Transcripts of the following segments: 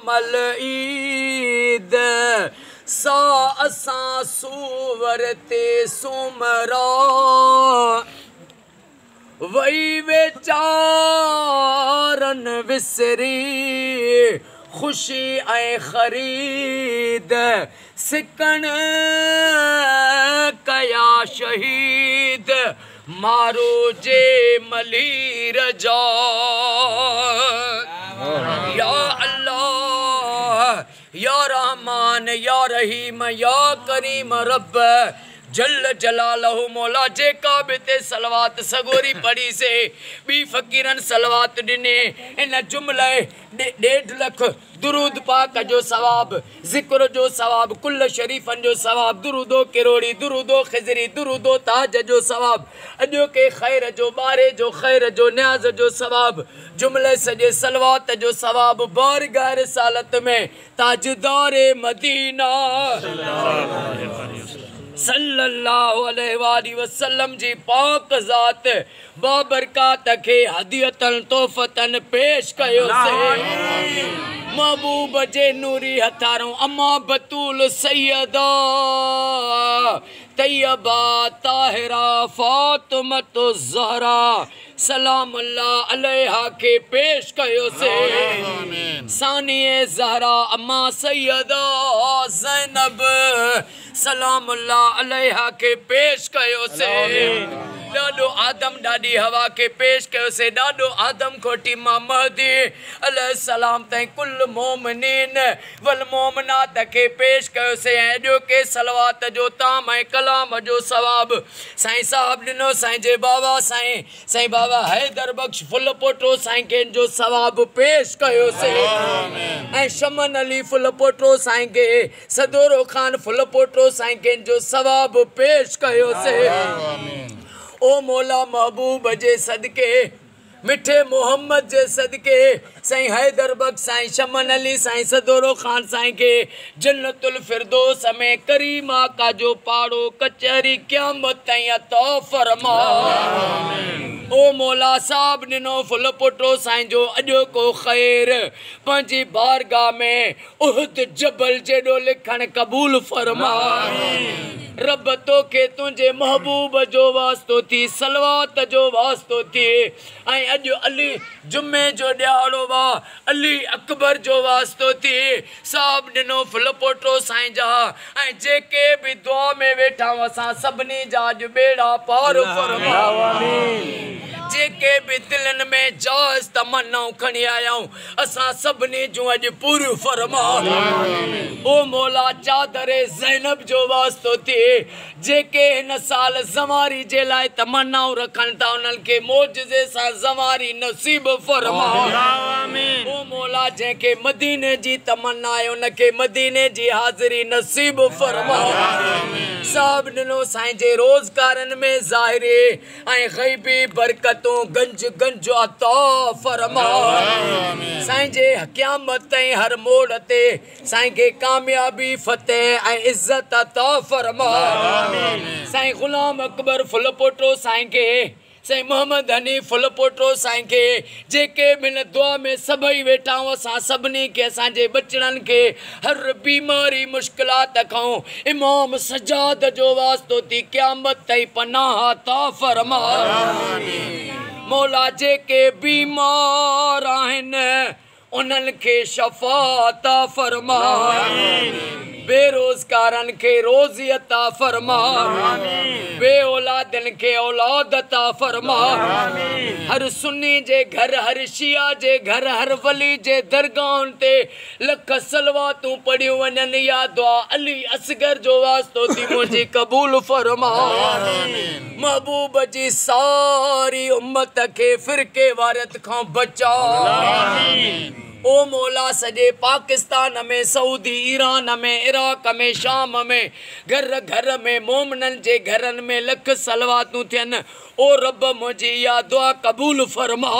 मल ईद सा असां सूवर ते सुमरा वही वेचारन विसरी खुशी ऐं ख़रीद सिकण कया शहीद मारो जे मलीर जा या अल्लाह या रहमान या रहीम या करीम रब जल जलालहु मौला जेका बि ते सलवात सगोरी पढ़ी से बी फ़कीरन सलवात दिने इन जुमले 1.5 लाख दुरूद पाक जो सवाब जिक्र जो सवाब कुल शरीफन जो सवाब दुरूदो किरोड़ी दुरूदो खिजरी दुरूदो ताज जो सवाब अजो के खैर जो बारे जो खैर जो न्याज जो सवाब जुमले सजे सलवात जो सवाब बारगाह रिसालत में ताजदार मदीना सल्लल्लाहु अलैहि वसल्लम जी पाक ज़ात बाबरकात के हदियतन तोहफ़तन पेश कयो से महबूब जे नूरी हथारों अम्मा बतूल सैयदा तैयबा ताहिरा फातिमत ज़हरा सलाम अल्लाह अलैहा के पेश कयो से सानिए ज़हरा अम्मा सैयदा ज़ैनब सलाम अल्लाह अलैहा के पेश कयो से डाडो आदम डाडी हवा के पेश कयो से डाडो आदम खोटी महदी अलैहिस्सलाम तै कुल मोमिनीन वल मोमिनात के पेश कयो से जो के सलवात जो ताम ऐं कलाम जो सवाब साईं साहब दिनो साईं जे बाबा साईं बाबा हैदर बख्श फुल पोटो साईं के जो सवाब पेश कयो से ऐं शमन अली फुल पोटो साईं के सदोरो खान फुल पोटो साईं के जो सवाब पेश कयो से ओ मौला महबूब जे सदके मिठे मोहम्मद जे सदके साईं हैदर बख्श साईं शमन अली साईं सदोरो खान साईं के जन्नतुल फिरदौस में करीम आका जो पाड़ो कचहरी क़यामत ताईं अता फरमा ओ मौला साहब दिनो फुल पुटो साईं जो अजो को खैर पंजी बारगाह में उहद जबल जेडो लिखण कबूल फरमा रब तो के तुझे महबूब जो वास्तो थी सलवात जो वास्तो थी ऐं अजो अली जुम्मे जो ॾियारो वा अली अकबर जो वास्तो थी साहब दिनो फुल पोटो साईं जा ऐं जेके भी दुआ में वेठा असां सभिनी जा बेड़ा पार फरमा जेके भी दिलन में जायज़ तमन्नाऊं खणी आयाऊं असां सभिनी जूं अॼु पूरियूं फरमा ओ मौला चादर ज़ैनब जो वास्तो थी जेके हिन साल ज़मारी जे लाइ तमन्नाऊं रखनि था उन्हनि खे मौजज़े सां ज़मारी नसीब फरमा ओ मौला जंहिंखे मदीने जी तमन्ना आहे उनखे मदीने जी हाज़िरी नसीब फरमा साहब दिनो साईं जे रोज़गारनि में ज़ाहिरी ऐं ग़ैबी बरकत तो गंज गंज अता फरमा साईं जे क़यामत ताईं हर मोड़ ते साईं के कामयाबी फतेह ऐं इज्जत अता फरमा साईं गुलाम अकबर फुल पोटो साईं के साईं मोहम्मद हनी फुल पोटो साईं के जेके मिन दुआ में सभई वेठा असां सभिनी के असांजे बचड़नि के हर बीमारी मुश्किलात खां इमाम सजाद जो वास्तो थी क़यामत ताईं पनाह अता फरमा मौला जेके बीमार आहिनि उन्हनि खे शफ़ा अता फरमा बेरोज़गारनि खे रोज़ी अता फरमा बे औलादनि खे औलाद अता फरमा हर सुन्नी जे घर हर शिया जे घर हर वली जे दरगाहुनि ते लख सलवातूं पढ़ियूं वञनि या दुआ अली असगर जो वास्तो थी मुंहिंजी क़बूल फरमा महबूब जी सारी उम्मत के फिरके वारत खां बचा ओ मौला सजे पाकिस्तान में सऊदी ईरान में इराक में शाम में घर घर में मोमनन जे घरन में लख सलवातूं थियन ओ रब मुझी या दुआ कबूल फरमा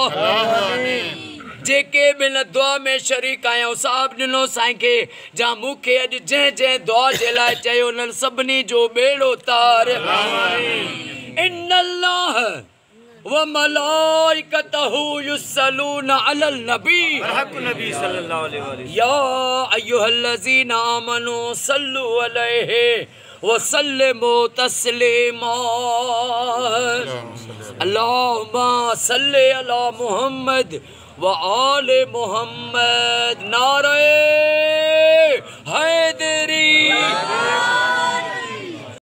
जेके बिन दुआ में शरीक आयो साहब दिनो साईं के जा मुखे अज जे जे दुआ जे लाइ चयो उन्हनि सभिनी जो बेड़ो तार इन्नल्लाह व मलाइकतहु युस्सलूना अलल नबी नबी सल्लल्लाहु अलैहि वसल्लम या अय्युहल्लज़ीना आमनू सल्लु अलैहि व सल्लिमू तस्लीमा अल्लाहुम्मा सल्लि अला मुहम्मद व आले मुहम्मद। नारा